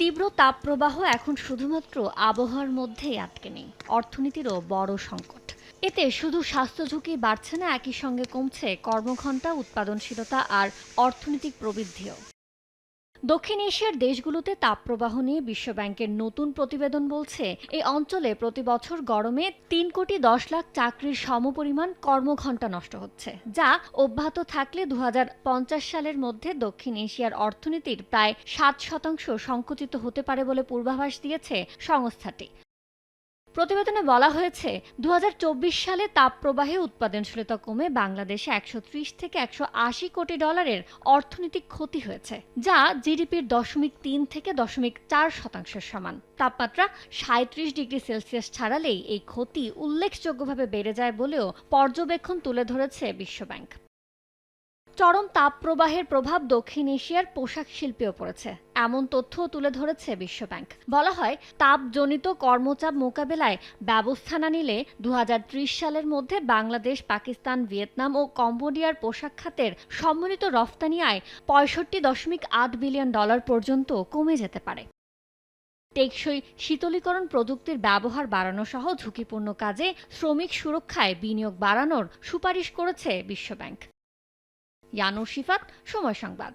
তীব্র তাপপ্রবাহ এখন শুধুমাত্র আবহাওয়ার মধ্যেই আটকে নেই, অর্থনীতিরও বড় সংকট। এতে শুধু স্বাস্থ্য ঝুঁকি বাড়ছে না, একই সঙ্গে কমছে কর্মঘণ্টা, উৎপাদনশীলতা আর অর্থনৈতিক প্রবৃদ্ধিও। দক্ষিণ এশিয়ার দেশগুলোতে তাপপ্রবাহ নিয়ে বিশ্বব্যাংকের নতুন প্রতিবেদন বলছে, এই অঞ্চলে প্রতি বছর গরমে 3,10,00,000 চাকরির সমপরিমাণ কর্মঘণ্টা নষ্ট হচ্ছে, যা অব্যাহত থাকলে 2050 সালের মধ্যে দক্ষিণ এশিয়ার অর্থনীতির প্রায় 7% সংকুচিত হতে পারে বলে পূর্বাভাস দিয়েছে সংস্থাটি। প্রতিবেদনে বলা হয়েছে, 2024 সালে তাপপ্রবাহে উৎপাদনশীলতা কমে বাংলাদেশে 130 থেকে 180 কোটি ডলারের অর্থনৈতিক ক্ষতি হয়েছে, যা জিডিপির 0.3 থেকে 0.4% সমান। তাপমাত্রা 37 ডিগ্রি সেলসিয়াস ছাড়ালেই এই ক্ষতি উল্লেখযোগ্যভাবে বেড়ে যায় বলেও পর্যবেক্ষণ তুলে ধরেছে বিশ্বব্যাংক। চরম তাপপ্রবাহের প্রভাব দক্ষিণ এশিয়ার পোশাক শিল্পেও পড়েছে, এমন তথ্যও তুলে ধরেছে বিশ্বব্যাংক। বলা হয়, তাপজনিত কর্মচাপ মোকাবেলায় ব্যবস্থা না নিলে 2030 সালের মধ্যে বাংলাদেশ, পাকিস্তান, ভিয়েতনাম ও কম্বোডিয়ার পোশাক খাতের সম্মিলিত রফতানি আয় $65.8 বিলিয়ন পর্যন্ত কমে যেতে পারে। টেকসই শীতলীকরণ প্রযুক্তির ব্যবহার বাড়ানো সহ ঝুঁকিপূর্ণ কাজে শ্রমিক সুরক্ষায় বিনিয়োগ বাড়ানোর সুপারিশ করেছে বিশ্বব্যাংক। ইয়ানুর শিফাত, সময় সংবাদ।